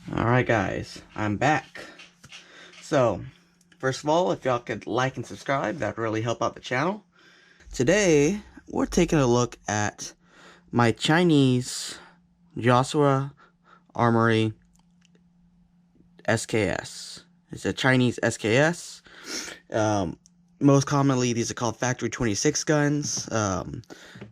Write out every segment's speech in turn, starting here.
Alright guys, I'm back. So, first of all, if y'all could like and subscribe, that would really help out the channel. Today, we're taking a look at my Chinese Joshua Armory SKS. It's a Chinese SKS. Most commonly, these are called Factory 26 guns,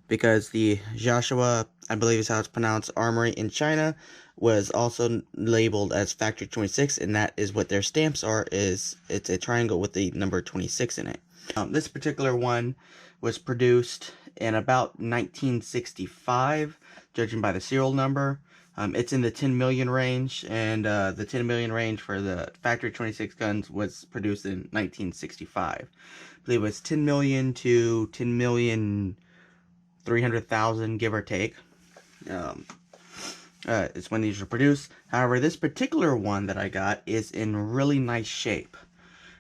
because the Joshua, I believe is how it's pronounced, Armory in China, was also labeled as Factory 26, and that is what their stamps are. It's a triangle with the number 26 in it. This particular one was produced in about 1965, judging by the serial number. It's in the 10 million range, and the 10 million range for the Factory 26 guns was produced in 1965. I believe it was 10 million to 10 million 300,000, give or take. It's when these were produced. However, this particular one that I got is in really nice shape.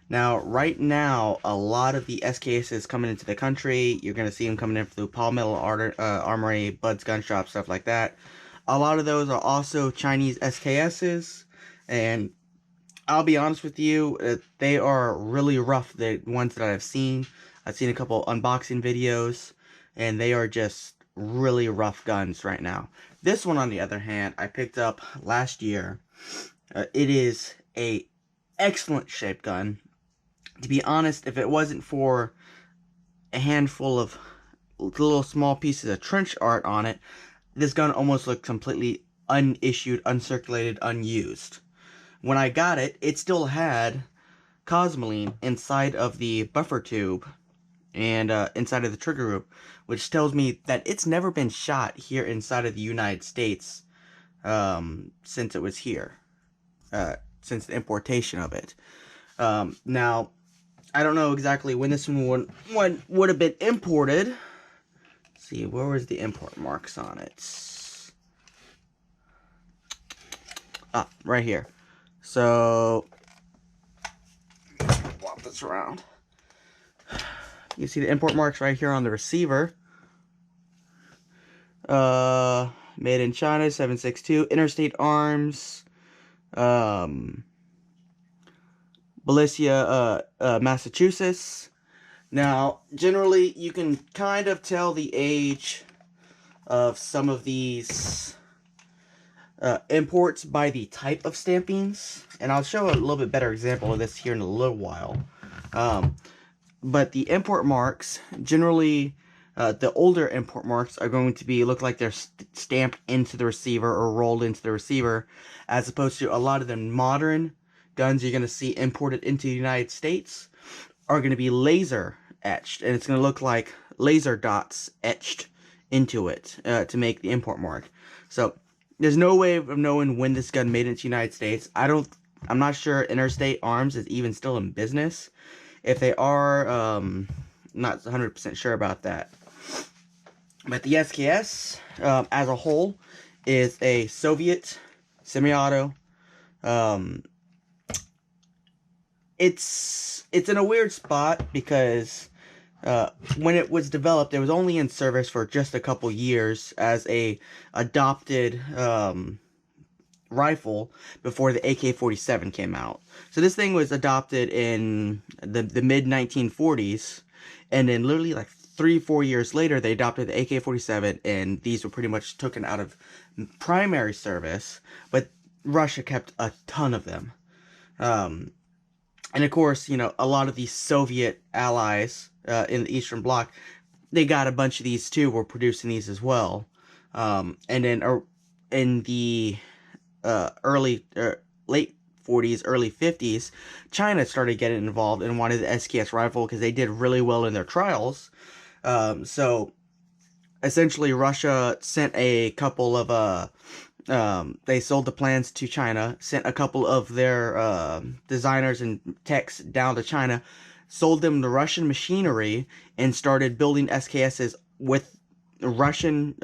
Now, right now, a lot of the SKSs coming into the country, you're going to see them coming in through Palmetto Armory, Bud's Gun Shop, stuff like that. A lot of those are also Chinese SKSs, and I'll be honest with you, they are really rough, the ones that I've seen. I've seen a couple unboxing videos, and they are just really rough guns right now. This one, on the other hand, I picked up last year. It is a excellent shaped gun. To be honest, if it wasn't for a handful of little small pieces of trench art on it, this gun almost looked completely unissued, uncirculated, unused. When I got it, it still had cosmoline inside of the buffer tube and inside of the trigger group, which tells me that it's never been shot here inside of the United States since it was here, since the importation of it. Now, I don't know exactly when this one would have been imported. Let's see, where was the import marks on it? Ah, right here. So, swap this around. You see the import marks right here on the receiver. Made in China, 762, Interstate Arms, Belicia, Massachusetts. Now, generally, you can kind of tell the age of some of these imports by the type of stampings, and I'll show a little bit better example of this here in a little while. But the import marks, generally, the older import marks are going to look like they're stamped into the receiver or rolled into the receiver, as opposed to a lot of the modern guns you're going to see imported into the United States are going to be laser etched, and it's going to look like laser dots etched into it to make the import mark. So there's no way of knowing when this gun made it into the United States. I'm not sure Interstate Arms is even still in business. If they are, not 100% sure about that. But the SKS, as a whole, is a Soviet semi-auto. It's in a weird spot because when it was developed, it was only in service for just a couple years as a adopted rifle before the AK-47 came out. So this thing was adopted in the mid-1940s, and then literally like 3-4 years later, they adopted the AK-47, and these were pretty much taken out of primary service, but Russia kept a ton of them. And of course, you know, a lot of these Soviet allies, in the Eastern Bloc, they got a bunch of these too, were producing these as well. And then in the late 40s, early 50s, China started getting involved and wanted the SKS rifle because they did really well in their trials. So essentially, Russia sent a couple of they sold the plans to China, sent a couple of their designers and techs down to China, sold them the Russian machinery, and started building SKSs with Russian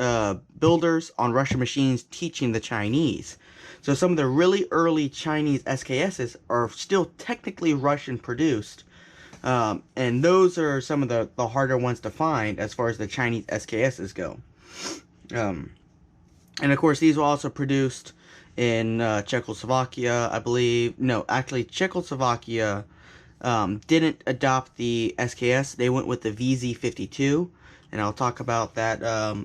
builders on Russian machines, teaching the Chinese. So some of the really early Chinese SKSs are still technically Russian produced. And those are some of the harder ones to find as far as the Chinese SKSs go. And of course, these were also produced in Czechoslovakia, I believe. No, actually, Czechoslovakia didn't adopt the SKS. They went with the VZ52, and I'll talk about that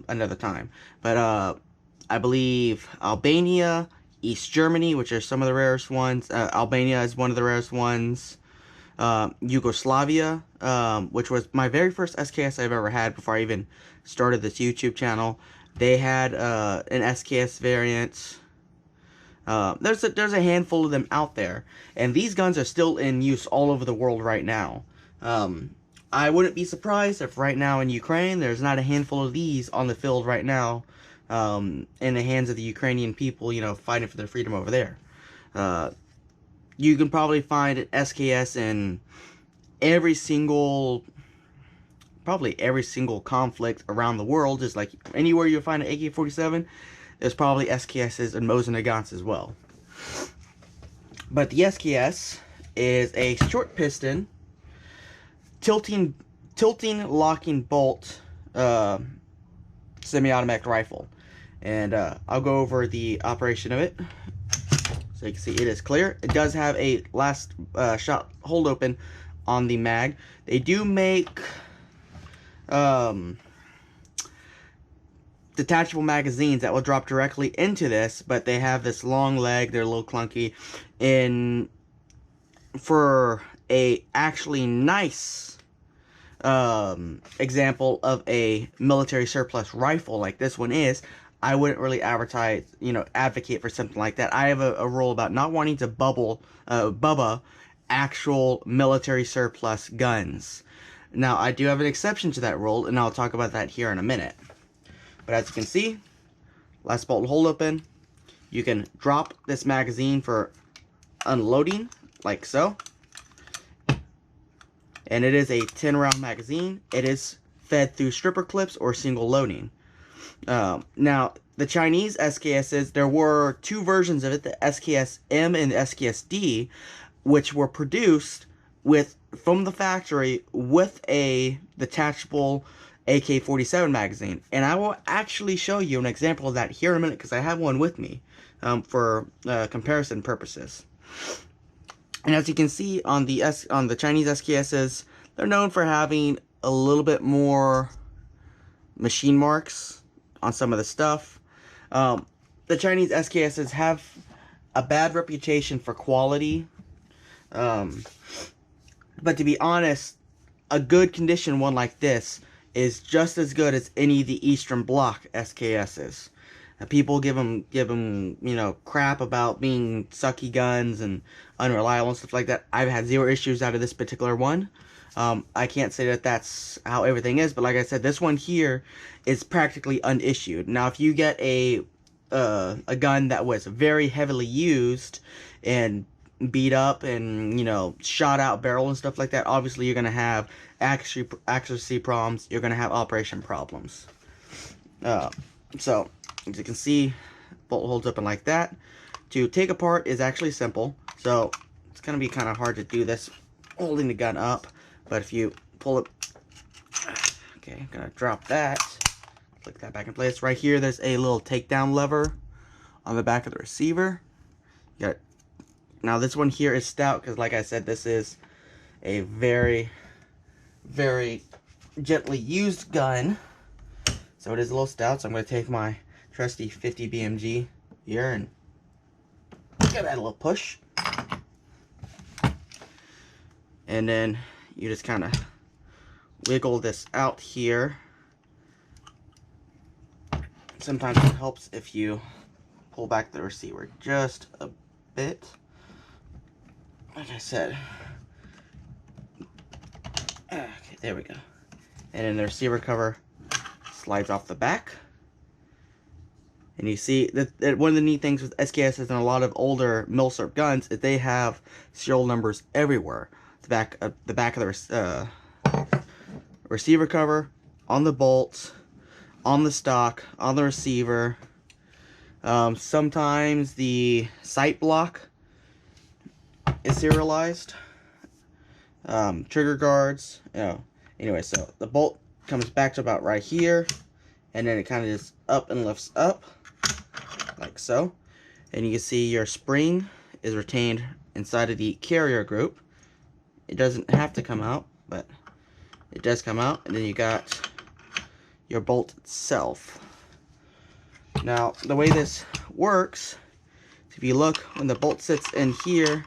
another time. But I believe Albania, East Germany, which are some of the rarest ones. Albania is one of the rarest ones. Yugoslavia, which was my very first SKS I've ever had before I even started this YouTube channel. They had an SKS variant. There's a handful of them out there, and these guns are still in use all over the world right now. I wouldn't be surprised if right now in Ukraine there's not a handful of these on the field right now, in the hands of the Ukrainian people, you know, fighting for their freedom over there. You can probably find an SKS in probably every single conflict around the world. Just like anywhere you find an AK-47, there's probably SKSs and Mosin-Nagants as well. But the SKS is a short piston, tilting locking bolt semi-automatic rifle. And I'll go over the operation of it. So you can see it is clear. It does have a last shot hold open on the mag. They do make detachable magazines that will drop directly into this, but they have this long leg. They're a little clunky. And for a actually nice example of a military surplus rifle like this one is, I wouldn't really advocate for something like that. I have a rule about not wanting to bubba actual military surplus guns. Now, I do have an exception to that rule, and I'll talk about that here in a minute. But as you can see, last bolt hold open. You can drop this magazine for unloading, like so. And it is a 10-round magazine. It is fed through stripper clips or single loading. Now, the Chinese SKSs, there were two versions of it, the SKS-M and the SKS-D, which were produced from the factory with a detachable AK-47 magazine. And I will actually show you an example of that here in a minute, because I have one with me for comparison purposes. And as you can see on the Chinese SKSs, they're known for having a little bit more machine marks on some of the stuff. The Chinese SKSs have a bad reputation for quality. But to be honest, a good condition one like this is just as good as any of the Eastern Bloc SKSs. People give them, crap about being sucky guns and unreliable and stuff like that. I've had zero issues out of this particular one. I can't say that that's how everything is, but like I said, this one here is practically unissued. Now, if you get a gun that was very heavily used and beat up and, shot out barrel and stuff like that, obviously you're going to have accuracy problems. You're going to have operation problems. So, as you can see, bolt holds open like that. To take apart is actually simple. So, it's going to be kind of hard to do this holding the gun up. But if you pull it, okay, I'm going to drop that. Click that back in place. Right here, there's a little takedown lever on the back of the receiver. You got, now this one here is stout because, like I said, this is a very, very gently used gun. So it is a little stout. So I'm going to take my trusty 50 BMG here and give that a little push. And then you just kind of wiggle this out here. Sometimes it helps if you pull back the receiver just a bit. Like I said. Okay, there we go. And then the receiver cover slides off the back. And you see that one of the neat things with SKS and a lot of older Milsurp guns is they have serial numbers everywhere. The back of the receiver cover, on the bolts, on the stock, on the receiver. Sometimes the sight block is serialized. Trigger guards. Anyway, so the bolt comes back to about right here, and then it kind of just up and lifts up, like so. And you can see your spring is retained inside of the carrier group. It doesn't have to come out, but it does come out. And then you got your bolt itself. Now, the way this works, if you look, when the bolt sits in here,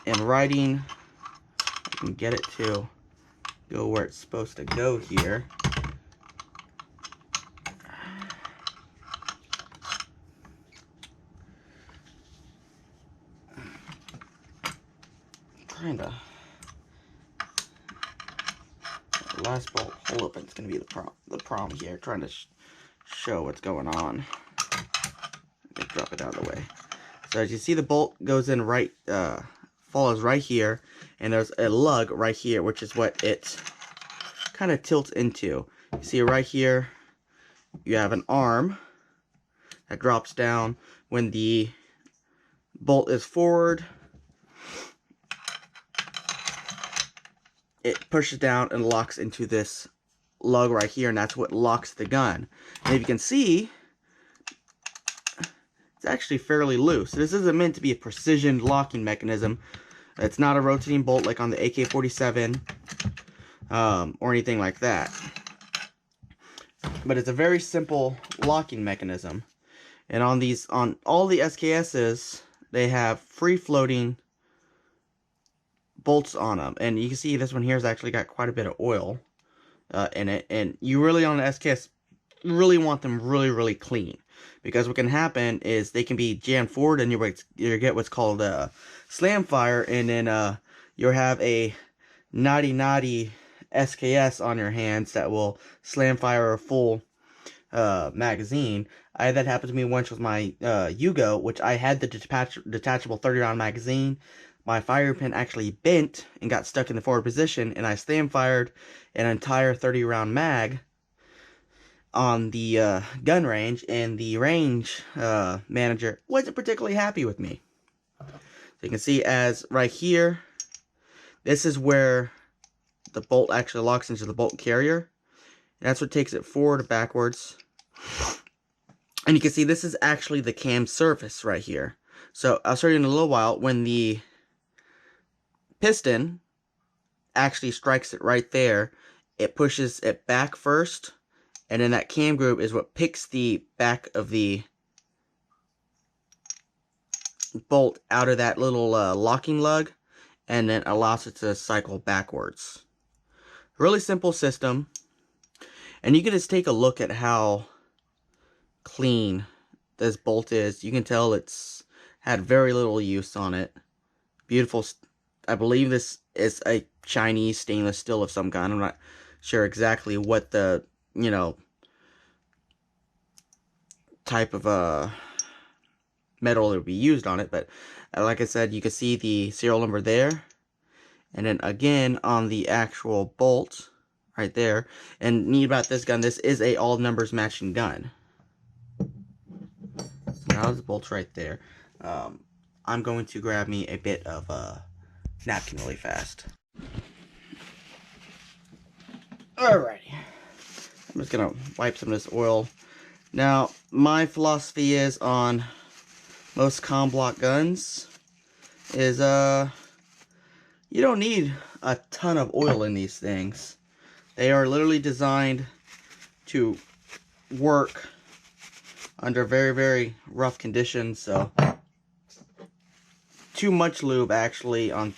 and riding, I can get it to go where it's supposed to go here. Trying to, the last bolt hole open is going to be the problem here. Trying to show what's going on. Let me drop it out of the way. So as you see, the bolt goes in right, follows right here, and there's a lug right here, which is what it kind of tilts into. You see right here, you have an arm that drops down. When the bolt is forward, it pushes down and locks into this lug right here, and that's what locks the gun. And if you can see, it's actually fairly loose. This isn't meant to be a precision locking mechanism. It's not a rotating bolt like on the AK-47 or anything like that. But it's a very simple locking mechanism. And on all the SKSs, they have free-floating bolts on them. And you can see this one here has actually got quite a bit of oil in it. And you really, on an SKS, really want them really, really clean. Because what can happen is they can be jammed forward and you get what's called a slam fire, and then you'll have a naughty SKS on your hands that will slam fire a full magazine. I had that happen to me once with my Yugo, which I had the detachable 30-round magazine. My fire pin actually bent and got stuck in the forward position, and I slam fired an entire 30-round mag on the gun range, and the range manager wasn't particularly happy with me. So you can see, as right here, this is where the bolt actually locks into the bolt carrier. And that's what takes it forward or backwards. And you can see this is actually the cam surface right here. So I'll show you in a little while. When the piston actually strikes it right there, it pushes it back first, and then that cam group is what picks the back of the bolt out of that little locking lug, and then allows it to cycle backwards. Really simple system. And you can just take a look at how clean this bolt is. You can tell it's had very little use on it. Beautiful. I believe this is a Chinese stainless steel of some kind. I'm not sure exactly what the, type of metal that would be used on it, but like I said, you can see the serial number there, and then again on the actual bolt right there. And neat about this gun, this is a all numbers matching gun. So now the bolt's right there. I'm going to grab me a bit of napkin really fast. Alrighty, I'm just gonna wipe some of this oil. Now, my philosophy is on most comm block guns is you don't need a ton of oil in these things. They are literally designed to work under very, very rough conditions. So too much lube actually on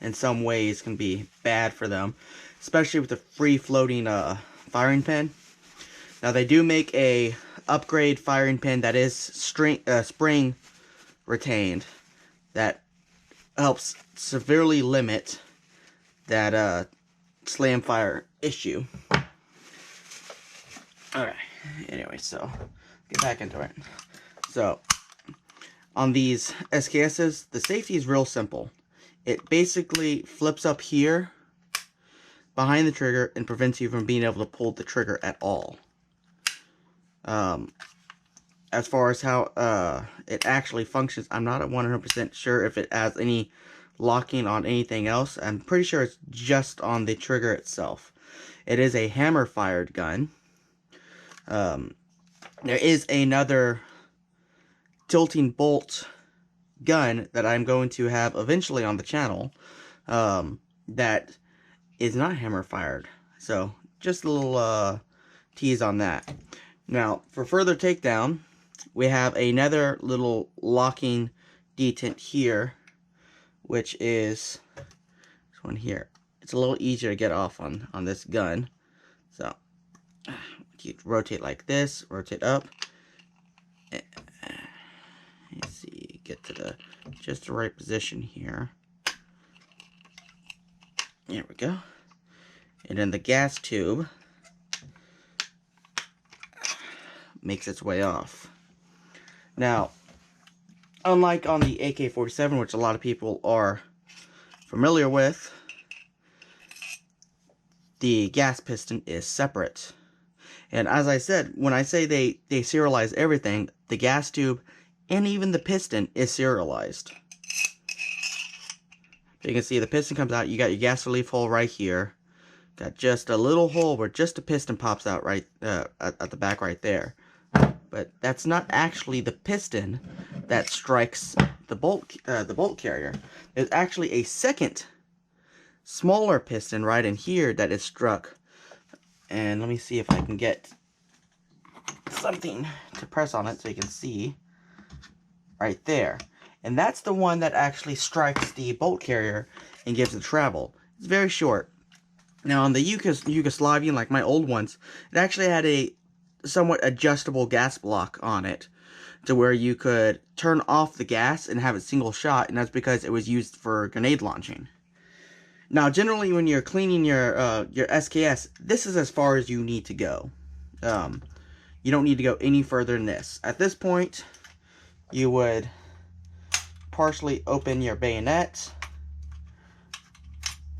in some ways can be bad for them, especially with the free-floating firing pin. Now they do make a upgrade firing pin that is spring retained that helps severely limit that slam fire issue. Alright, anyway, so get back into it. So on these SKSs, the safety is real simple. It basically flips up here behind the trigger and prevents you from being able to pull the trigger at all. As far as how it actually functions, I'm not 100% sure if it has any locking on anything else. I'm pretty sure it's just on the trigger itself. It is a hammer-fired gun. There is another tilting bolt gun that I'm going to have eventually on the channel that is not hammer-fired. So, just a little tease on that. Now, for further takedown, we have another little locking detent here, which is this one here. It's a little easier to get off on this gun. So, you rotate like this, rotate up. Let's see, get to just the right position here. There we go. And then the gas tube makes its way off. Now, unlike on the AK-47, which a lot of people are familiar with, the gas piston is separate. And as I said, when I say they serialize everything, the gas tube and even the piston is serialized. You can see the piston comes out, you got your gas relief hole right here. Got just a little hole where just the piston pops out right at the back right there. But that's not actually the piston that strikes the bolt carrier. There's actually a second smaller piston right in here that is struck. And let me see if I can get something to press on it so you can see right there. And that's the one that actually strikes the bolt carrier and gives it travel. It's very short. Now on the Yugoslavian, like my old ones, it actually had a somewhat adjustable gas block on it to where you could turn off the gas and have it single shot, and that's because it was used for grenade launching. Now generally when you're cleaning your SKS, this is as far as you need to go. You don't need to go any further than this. At this point, you would partially open your bayonet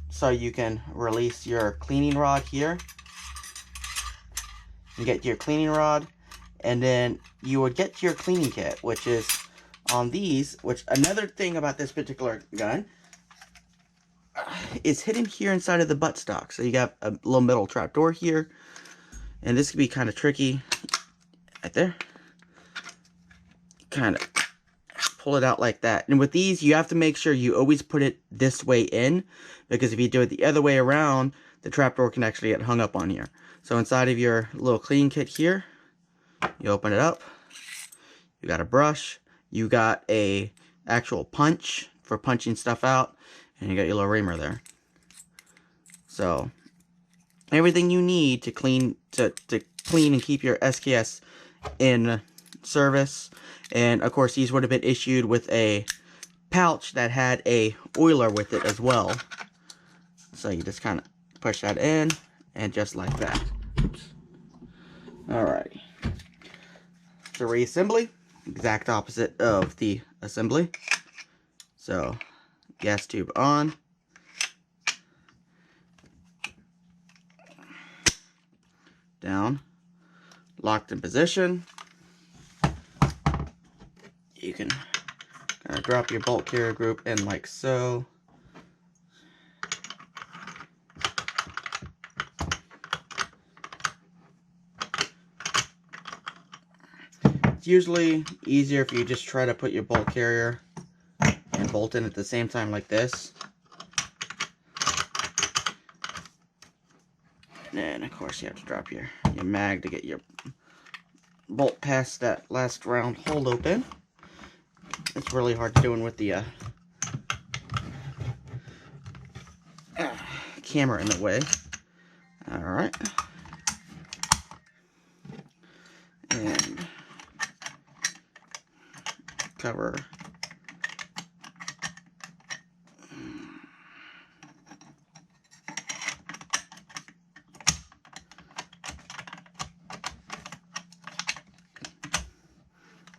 so you can release your cleaning rod here. You get your cleaning rod, and then you would get your cleaning kit, which is on these, which another thing about this particular gun is hidden here inside of the buttstock. So you got a little metal trapdoor here, and this can be kind of tricky. Right there. Kind of pull it out like that. And with these, you have to make sure you always put it this way in, because if you do it the other way around, the trapdoor can actually get hung up on here. So inside of your little clean kit here, you open it up. You got a brush. You got a actual punch for punching stuff out, and you got your little reamer there. So everything you need to clean and keep your SKS in service. And of course, these would have been issued with a pouch that had a oiler with it as well. So you just kind of push that in, and just like that. Oops. Alright. The reassembly, exact opposite of the assembly. So, gas tube on. Down. Locked in position. You can kind of drop your bolt carrier group in like so. It's usually easier if you just try to put your bolt carrier and bolt in at the same time like this. And of course you have to drop your mag to get your bolt past that last round hole open. It's really hard doing with the camera in the way. Alright. And cover.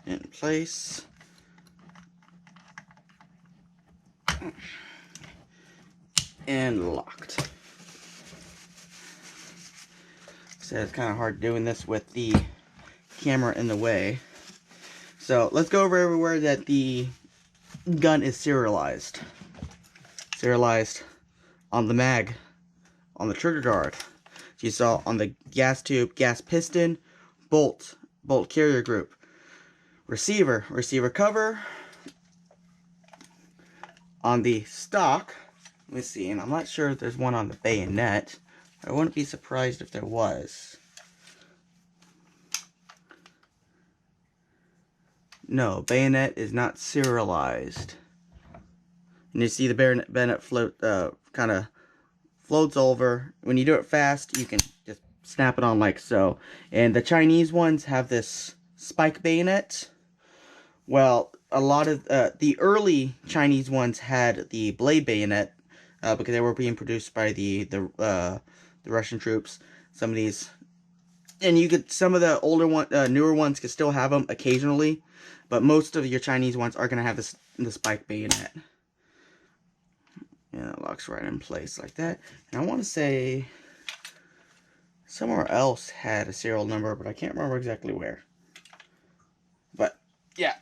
In place. And locked. So it's kind of hard doing this with the camera in the way. So let's go over everywhere that the gun is serialized. Serialized on the mag, on the trigger guard. So you saw on the gas tube, gas piston, bolt carrier group, receiver cover. On the stock, let me see, and I'm not sure if there's one on the bayonet. I wouldn't be surprised if there was. No, bayonet is not serialized. And you see the bayonet float, kind of floats over. When you do it fast, you can just snap it on like so. And the Chinese ones have this spike bayonet. Well, a lot of the early Chinese ones had the blade bayonet because they were being produced by the Russian troops. Some of these, and you could, some of the older newer ones could still have them occasionally, but most of your Chinese ones are gonna have the spike bayonet. And it locks right in place like that. And I want to say somewhere else had a serial number, but I can't remember exactly where. But yeah.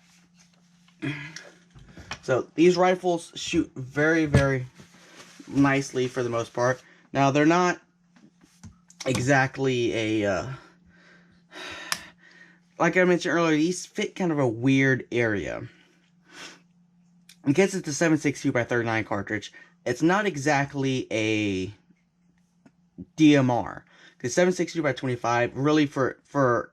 So these rifles shoot very, very nicely for the most part. Now they're not exactly a like I mentioned earlier, these fit kind of a weird area. In case it's a 7.62x39 cartridge, it's not exactly a DMR. Because 7.62x25, really for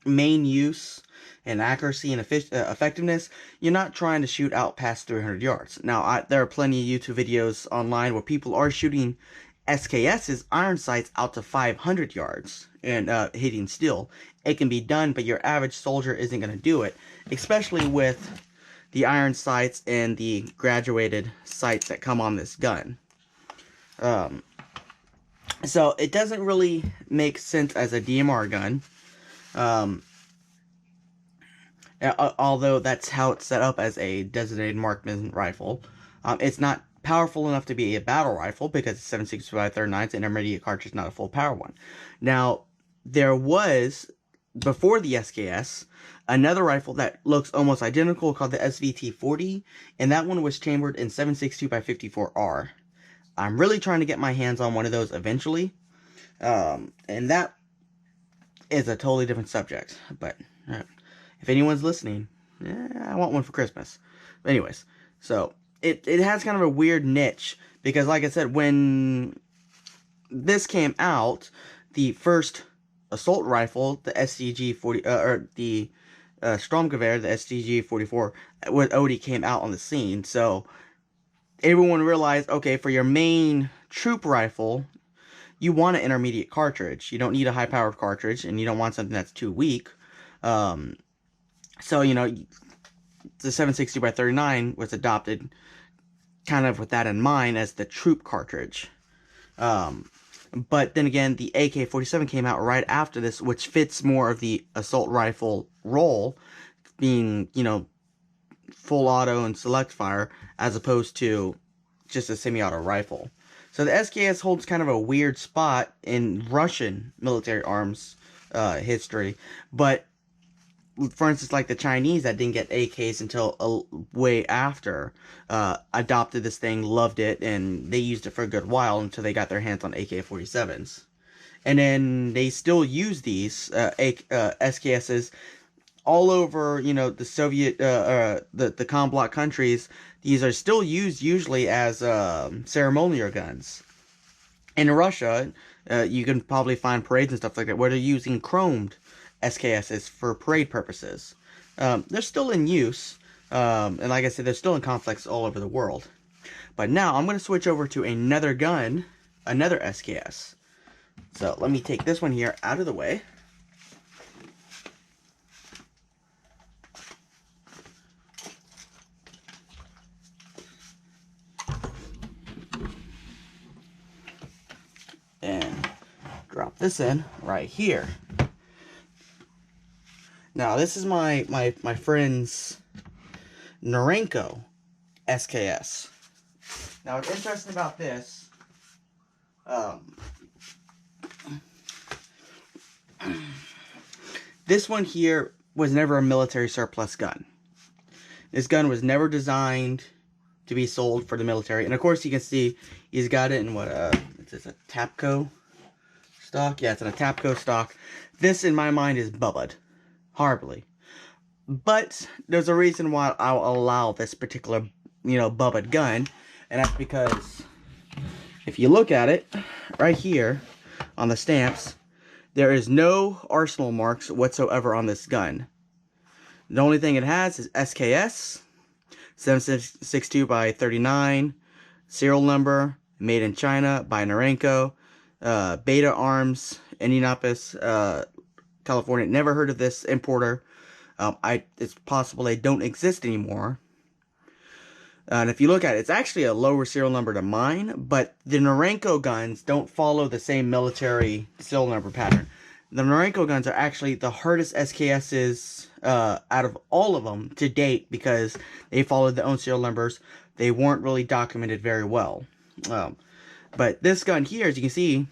main use and accuracy and effectiveness, you're not trying to shoot out past 300 yards. Now, there are plenty of YouTube videos online where people are shooting SKS's iron sights out to 500 yards and hitting steel. It can be done, but your average soldier isn't going to do it, especially with the iron sights and the graduated sights that come on this gun. So it doesn't really make sense as a DMR gun. Although that's how it's set up as a designated marksman rifle. It's not powerful enough to be a battle rifle because it's 7.62x39, it's an intermediate cartridge, not a full power one. Now, there was, before the SKS, another rifle that looks almost identical called the SVT-40, and that one was chambered in 7.62x54R. I'm really trying to get my hands on one of those eventually, and that is a totally different subject, but if anyone's listening, I want one for Christmas. But anyways, so it has kind of a weird niche, because like I said, when this came out, the first assault rifle, the STG-40, or the Sturmgewehr, the STG-44, with Odie came out on the scene, so everyone realized, okay, for your main troop rifle, you want an intermediate cartridge. You don't need a high-powered cartridge, and you don't want something that's too weak. So, you know, the 7.62x39 was adopted kind of with that in mind as the troop cartridge. But then again, the AK-47 came out right after this, which fits more of the assault rifle role, being, you know, full auto and select fire, as opposed to just a semi-auto rifle. So the SKS holds kind of a weird spot in Russian military arms history, but for instance, like the Chinese that didn't get AKs until way after, adopted this thing, loved it, and they used it for a good while until they got their hands on AK-47s. And then they still use these SKSs all over, you know, the Soviet, the comm bloc countries. These are still used usually as ceremonial guns. In Russia, you can probably find parades and stuff like that where they're using chromed SKSs for parade purposes. They're still in use, and like I said, they're still in conflicts all over the world. But now I'm going to switch over to another gun, another SKS. So let me take this one here out of the way. And drop this in right here. Now this is my friend's Norinco SKS. Now what's interesting about this, this one here was never a military surplus gun. This gun was never designed to be sold for the military. And of course you can see he's got it in what, it's a Tapco stock? Yeah, it's in a Tapco stock. This in my mind is bubbled. Horribly. But there's a reason why I'll allow this particular, bubbled gun. And that's because if you look at it, right here on the stamps, there is no arsenal marks whatsoever on this gun. The only thing it has is SKS, 7662 by 39, serial number, made in China by Norinco, Beta Arms, Indianapolis, California. Never heard of this importer. It's possible they don't exist anymore. And if you look at it, it's actually a lower serial number than mine, but the Norinco guns don't follow the same military serial number pattern. The Norinco guns are actually the hardest SKSs out of all of them to date because they followed their own serial numbers. They weren't really documented very well. But this gun here, as you can see,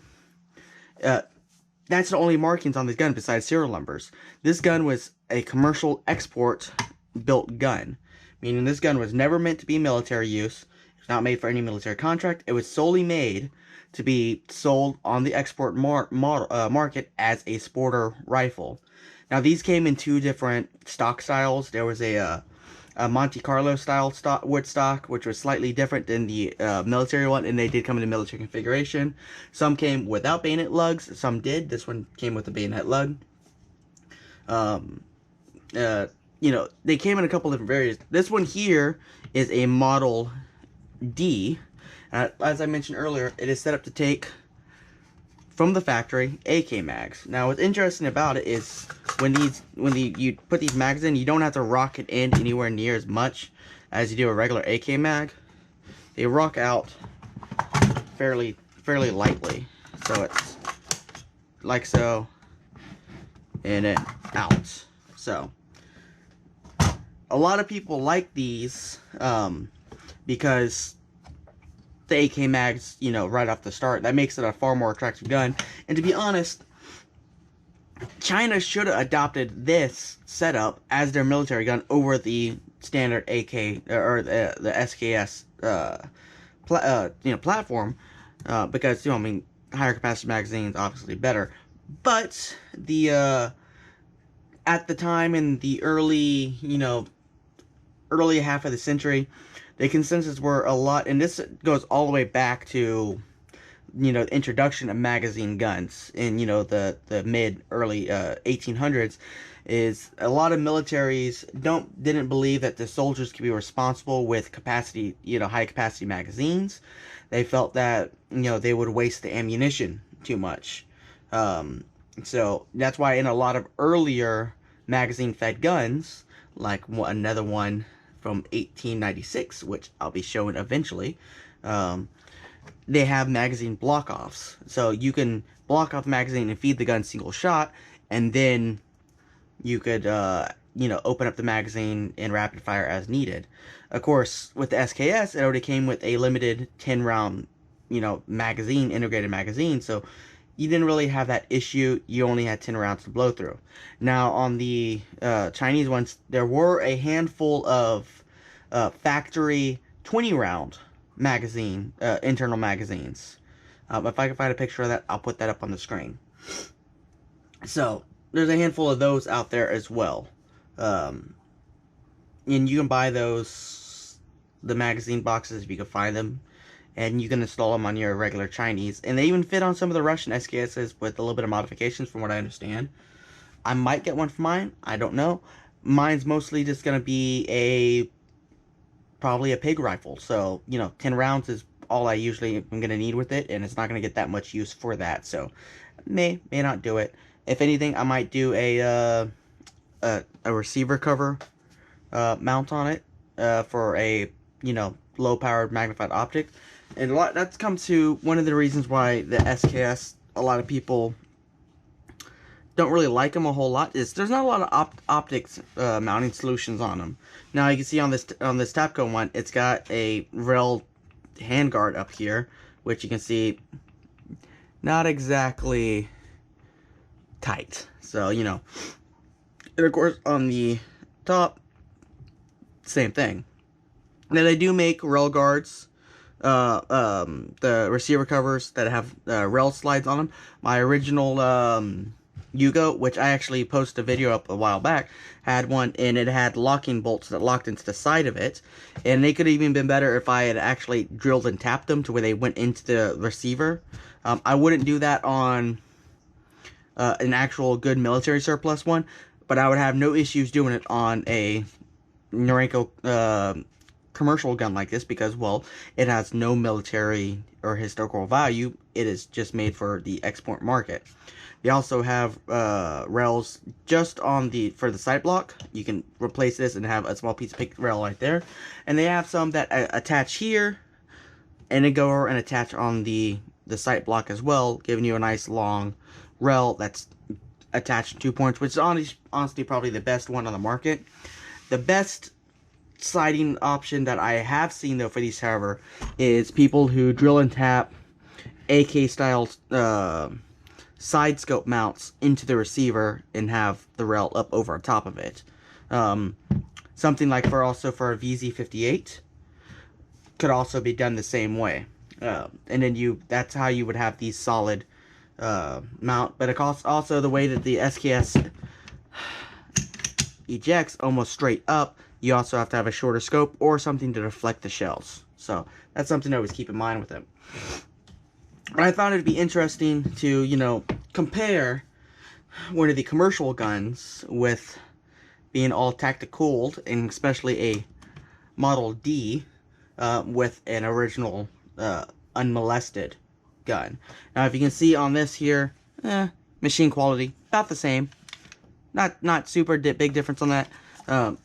that's the only markings on this gun besides serial numbers. This gun was a commercial export built gun, meaning this gun was never meant to be military use. It's not made for any military contract. It was solely made to be sold on the export market as a sporter rifle. Now these came in two different stock styles. There was a Monte Carlo style wood stock, which was slightly different than the military one, and they did come in a military configuration. Some came without bayonet lugs, some did. This one came with a bayonet lug. They came in a couple different variants. This one here is a Model D. As I mentioned earlier, it is set up to take from the factory AK mags. Now what's interesting about it is you put these mags in, you don't have to rock it in anywhere near as much as you do a regular AK mag. They rock out fairly lightly. So it's like so, and then out. So a lot of people like these because the AK mags, right off the start, that makes it a far more attractive gun. And to be honest, China should have adopted this setup as their military gun over the standard AK or the SKS platform, because higher capacity magazines obviously better. But the at the time in the early half of the century, the consensus were a lot, and this goes all the way back to, the introduction of magazine guns in, the early 1800s, is a lot of militaries didn't believe that the soldiers could be responsible with capacity, high capacity magazines. They felt that, they would waste the ammunition too much. So that's why in a lot of earlier magazine fed guns, like another one from 1896, which I'll be showing eventually, they have magazine block-offs. So you can block off the magazine and feed the gun single shot, and then you could, open up the magazine and rapid fire as needed. Of course, with the SKS, it already came with a limited 10-round, magazine, integrated magazine, so you didn't really have that issue. You only had 10 rounds to blow through. Now, on the Chinese ones, there were a handful of factory 20-round magazine, internal magazines. If I can find a picture of that, I'll put that up on the screen. So, there's a handful of those out there as well. And you can buy those, the magazine boxes, if you can find them. And you can install them on your regular Chinese. And they even fit on some of the Russian SKSs with a little bit of modifications from what I understand. I might get one for mine. I don't know. Mine's mostly just going to be probably a pig rifle. So, you know, 10 rounds is all I usually am going to need with it, and it's not going to get that much use for that. So, may not do it. If anything, I might do a receiver cover mount on it for a, you know, low-powered magnified optic. And that's come to one of the reasons why the SKS, a lot of people don't really like them a whole lot, is there's not a lot of optics mounting solutions on them. Now you can see on this Tapco one, it's got a rail handguard up here, which you can see not exactly tight. So, you know, and of course on the top, same thing. Now they do make rail guards, the receiver covers that have rail slides on them. My original Yugo, which I actually posted a video up a while back, had one, and it had locking bolts that locked into the side of it, and they could have even been better if I had actually drilled and tapped them to where they went into the receiver. I wouldn't do that on an actual good military surplus one, but I would have no issues doing it on a Norinco commercial gun like this, because, well, it has no military or historical value. It is just made for the export market. They also have rails just on for the sight block. You can replace this and have a small piece of pick rail right there. And they have some that attach here, and then go over and attach on the sight block as well, giving you a nice long rail that's attached to 2 points, which is honestly probably the best one on the market. The best sighting option that I have seen, though, for these, however, is people who drill and tap AK style side scope mounts into the receiver and have the rail up over top of it. Something like for a VZ58 could also be done the same way. And then that's how you would have these solid mount. But it also the way that the SKS ejects almost straight up, you also have to have a shorter scope or something to deflect the shells. So that's something to always keep in mind with it. But I thought it'd be interesting to, you know, compare one of the commercial guns with being all tactical, and especially a Model D with an original unmolested gun. Now, if you can see on this here, machine quality about the same. Not super big difference on that.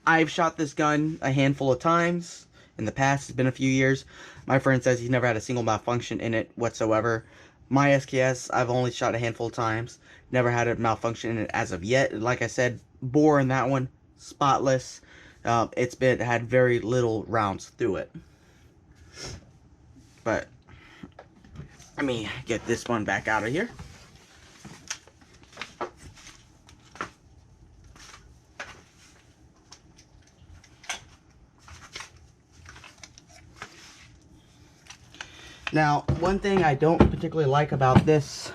I've shot this gun a handful of times in the past. It's been a few years. My friend says he's never had a single malfunction in it whatsoever. My SKS, I've only shot a handful of times. Never had a malfunction in it as of yet. Like I said, bore in that one, spotless. It's had very little rounds through it. But let me get this one back out of here. Now, one thing I don't particularly like about this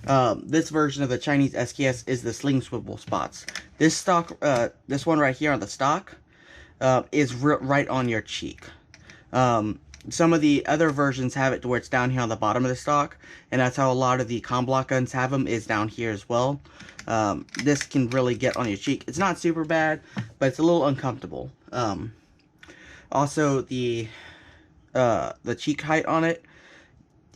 version of the Chinese SKS is the sling swivel spots. This this one right here on the stock is right on your cheek. Some of the other versions have it to where it's down here on the bottom of the stock, and that's how a lot of the Comblock guns have them, is down here as well. This can really get on your cheek. It's not super bad, but it's a little uncomfortable. Also, the cheek height on it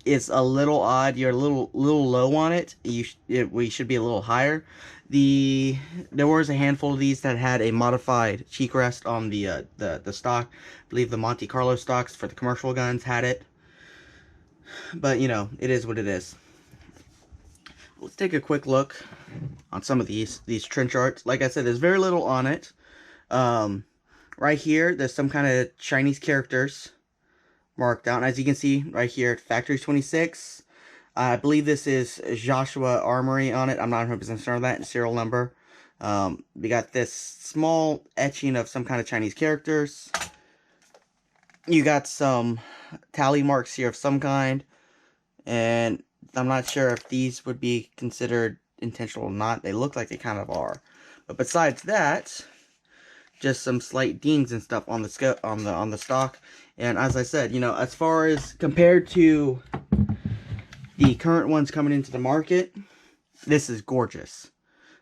is a little odd. You're a little low on it. We should be a little higher. There was a handful of these that had a modified cheek rest on the stock. I believe the Monte Carlo stocks for the commercial guns had it. But, you know, it is what it is. Let's take a quick look on some of these trench arts. Like I said, there's very little on it. Right here, there's some kind of Chinese characters marked out. And as you can see right here, Factory 26. I believe this is Joshua Armory on it. I'm not 100% sure of that serial number. We got this small etching of some kind of Chinese characters. You got some tally marks here of some kind. And I'm not sure if these would be considered intentional or not. They look like they kind of are. But besides that, just some slight dings and stuff on the stock. And as I said, you know, as far as compared to the current ones coming into the market, this is gorgeous.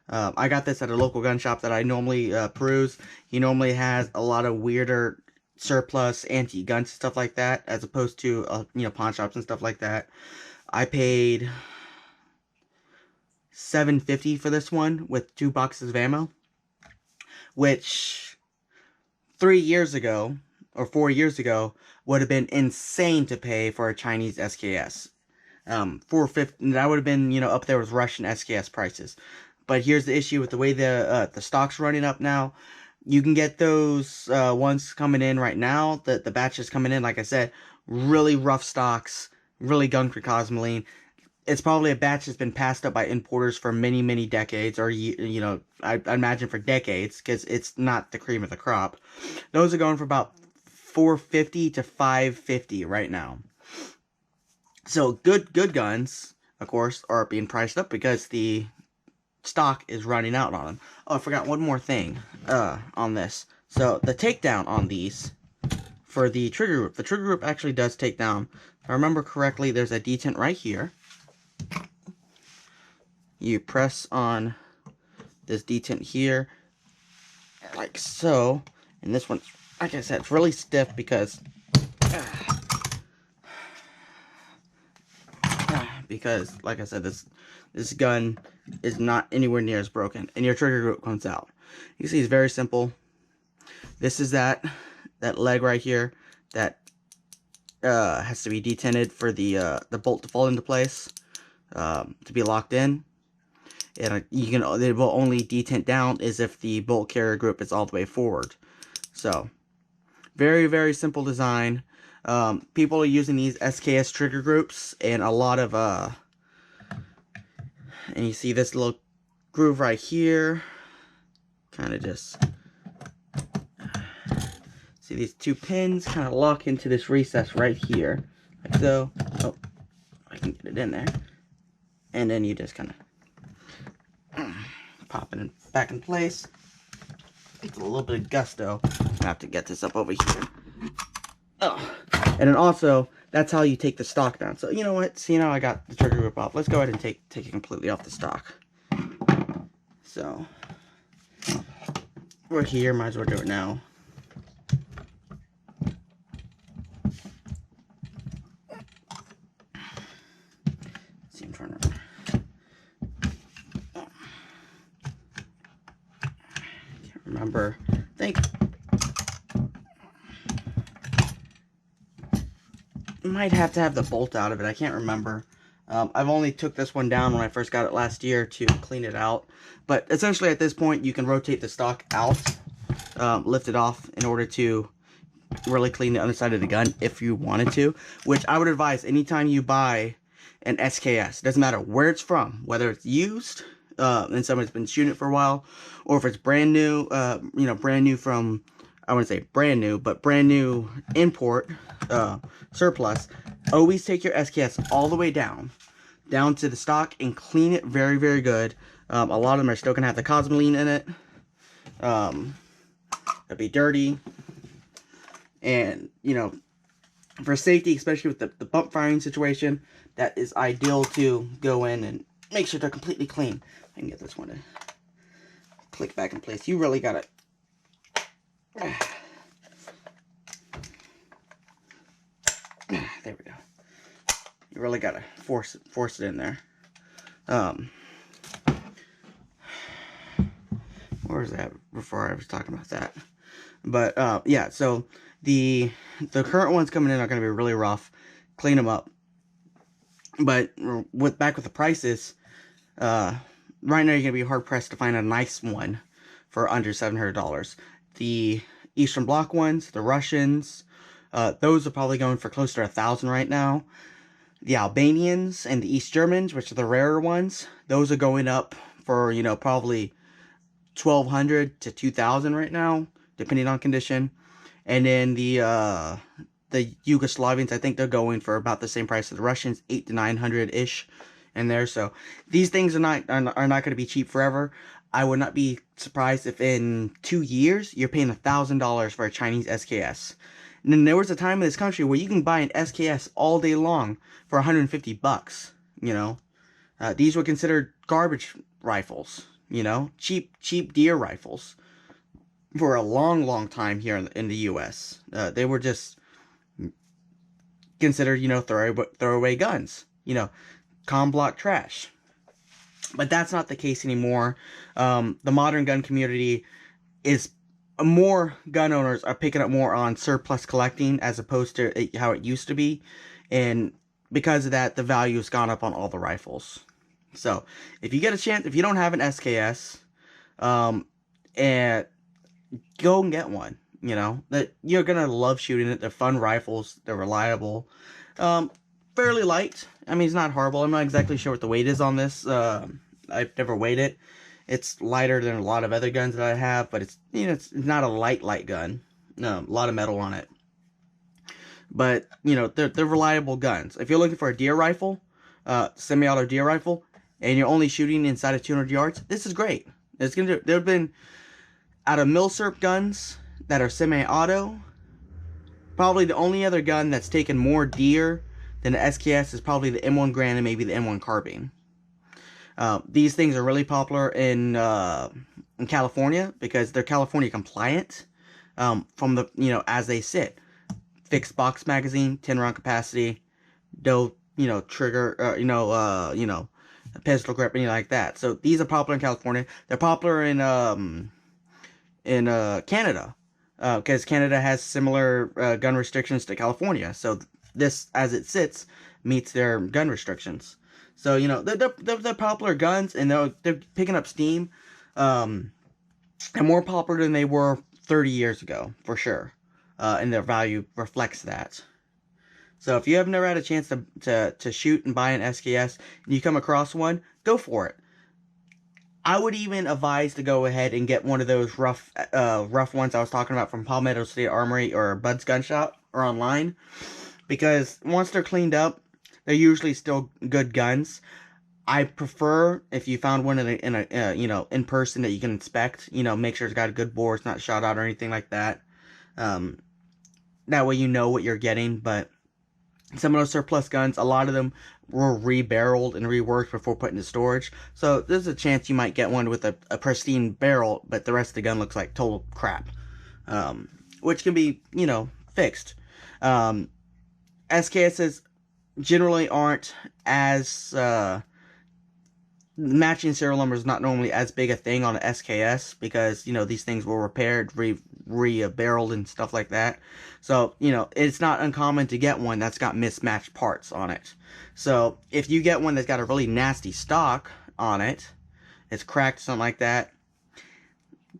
I got this at a local gun shop that I normally peruse. He normally has a lot of weirder surplus antique guns and stuff like that, as opposed to pawn shops and stuff like that. I paid $7.50 for this one with 2 boxes of ammo, which 3 years ago or 4 years ago would have been insane to pay for a Chinese SKS. $4.50, that would have been up there with Russian SKS prices. But here's the issue with the way the stock's running up now. You can get those ones coming in right now. The batches coming in, like I said, really rough stocks, really gunk cosmoline. It's probably a batch that's been passed up by importers for many, many decades, or I imagine for decades, because it's not the cream of the crop. Those are going for about $4.50 to $5.50 right now. So good guns, of course, are being priced up because the stock is running out on them. Oh, I forgot one more thing on this. So the takedown on these for the trigger group. The trigger group actually does take down. If I remember correctly, there's a detent right here. You press on this detent here, like so. And this one's, like I said, it's really stiff because like I said, this gun is not anywhere near as broken, and your trigger group comes out. You see, it's very simple. This is that leg right here that has to be detented for the bolt to fall into place, to be locked in. And it will only detent down is if the bolt carrier group is all the way forward. So very, very simple design. People are using these SKS trigger groups, and a lot of and you see this little groove right here, kind of just see these 2 pins kind of lock into this recess right here, like so. Oh, I can get it in there, and then you just kind of pop it back in place. It's a little bit of gusto. I have to get this up over here. Oh, and then also that's how you take the stock down. So you know what? See, now I got the trigger group off. Let's go ahead and take it completely off the stock. So we're here. Might as well do it now. Let's see, I'm trying to. Remember, I think you might have to have the bolt out of it. I can't remember. I've only took this one down when I first got it last year to clean it out. But essentially at this point, you can rotate the stock out, lift it off in order to really clean the underside of the gun if you wanted to. Which I would advise anytime you buy an SKS. It doesn't matter where it's from, whether it's used and somebody's been shooting it for a while, or if it's brand new, brand new from, I wouldn't say brand new, but brand new import, surplus. Always take your SKS all the way down to the stock and clean it very, very good. A lot of them are still gonna have the cosmoline in it. It'll be dirty, and for safety, especially with the bump firing situation, that is ideal to go in and make sure they're completely clean. I can get this one to click back in place. You really gotta there we go. You really gotta force it in there. Where was that before I was talking about that? But yeah, so the current ones coming in are gonna be really rough. Clean them up. But back with the prices, right now you're gonna be hard pressed to find a nice one for under $700. The Eastern Bloc ones, the Russians, those are probably going for close to $1,000 right now. The Albanians and the East Germans, which are the rarer ones, those are going up for probably $1,200 to $2,000 right now, depending on condition. And then the Yugoslavians, I think they're going for about the same price as the Russians, $800 to $900 ish in there. So these things are not going to be cheap forever. I would not be surprised if in 2 years you're paying $1,000 for a Chinese SKS. And then there was a time in this country where you can buy an SKS all day long for $150. These were considered garbage rifles. you know, cheap deer rifles. For a long time here in the U.S., they were just considered, you know, throwaway guns, you know, comm block trash. But that's not the case anymore. The modern gun community is more gun owners are picking up more on surplus collecting as opposed to how it used to be, and because of that, the value has gone up on all the rifles. So if you get a chance, if you don't have an SKS, and go and get one. You know that you're gonna love shooting it. They're fun rifles. They're reliable. Fairly light. I mean, it's not horrible. I'm not exactly sure what the weight is on this. I've never weighed it. It's lighter than a lot of other guns that I have, but it's, you know, it's not a light gun. No, a lot of metal on it. But, you know, they're reliable guns. If you're looking for a deer rifle, semi-auto deer rifle, and you're only shooting inside of 200 yards, this is great. It's gonna. There have been, out of milsurp guns that are semi-auto, probably the only other gun that's taken more deer than the SKS is probably the M1 Garand and maybe the M1 Carbine. These things are really popular in California because they're California compliant from the, you know, as they sit. Fixed box magazine, 10 round capacity, no, you know, trigger, pistol grip, anything like that. So these are popular in California. They're popular in Canada, because Canada has similar gun restrictions to California. So this, as it sits, meets their gun restrictions. So, you know, they're popular guns, and they're picking up steam, and more popular than they were 30 years ago, for sure. And their value reflects that. So if you have never had a chance to shoot and buy an SKS, and you come across one, go for it. I would even advise to go ahead and get one of those rough ones I was talking about from Palmetto State Armory or Bud's Gun Shop or online, because once they're cleaned up, they're usually still good guns. I prefer if you found one in person that you can inspect. You know, make sure it's got a good bore, it's not shot out or anything like that. That way you know what you're getting. But some of those surplus guns, a lot of them were re-barreled and reworked before put into storage. So there's a chance you might get one with a pristine barrel, but the rest of the gun looks like total crap. Which can be, you know, fixed. SKSs generally aren't as... matching serial number is not normally as big a thing on an SKS because, you know, these things were repaired, re-barreled and stuff like that. So, you know, it's not uncommon to get one that's got mismatched parts on it. So, if you get one that's got a really nasty stock on it, it's cracked, something like that,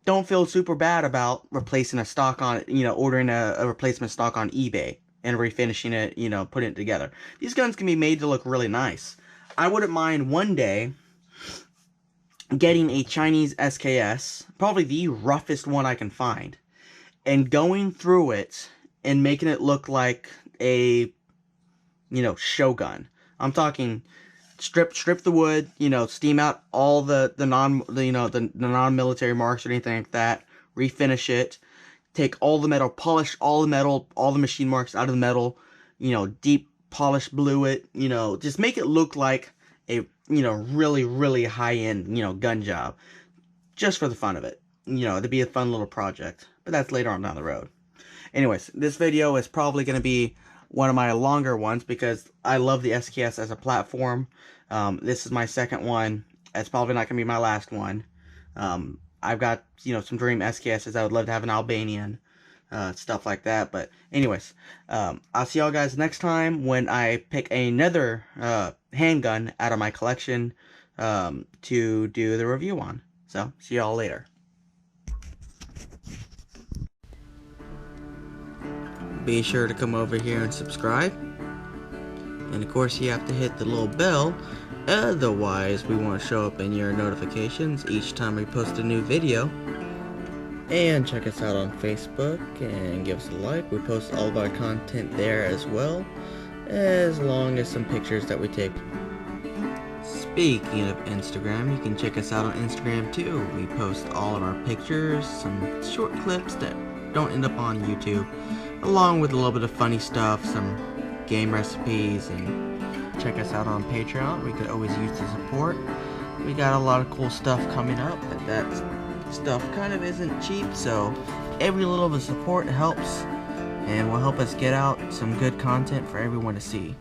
don't feel super bad about replacing a stock on it, you know, ordering a replacement stock on eBay and refinishing it, you know, putting it together. These guns can be made to look really nice. I wouldn't mind one day getting a Chinese SKS, probably the roughest one I can find, and going through it and making it look like a, you know, show gun. I'm talking strip the wood, you know, steam out all the non-military marks or anything like that, refinish it, take all the metal, polish all the metal, all the machine marks out of the metal, you know, deep polish blue it, you know, just make it look like a, you know, really high-end, you know, gun job, just for the fun of it. You know, it'd be a fun little project, but that's later on down the road. Anyways, this video is probably going to be one of my longer ones because I love the SKS as a platform. This is my second one. It's probably not going to be my last one. I've got, you know, some dream SKSs. I would love to have an Albanian, stuff like that. But anyways, I'll see y'all guys next time when I pick another handgun out of my collection to do the review on. So, see y'all later. Be sure to come over here and subscribe. And of course you have to hit the little bell, otherwise we won't show up in your notifications each time we post a new video. And check us out on Facebook and give us a like. We post all of our content there as well, as long as some pictures that we take. Speaking of Instagram, you can check us out on Instagram too. We post all of our pictures, some short clips that don't end up on YouTube, along with a little bit of funny stuff, some game recipes, and check us out on Patreon. We could always use the support. we got a lot of cool stuff coming up, but that stuff kind of isn't cheap, so every little bit of support helps and will help us get out some good content for everyone to see.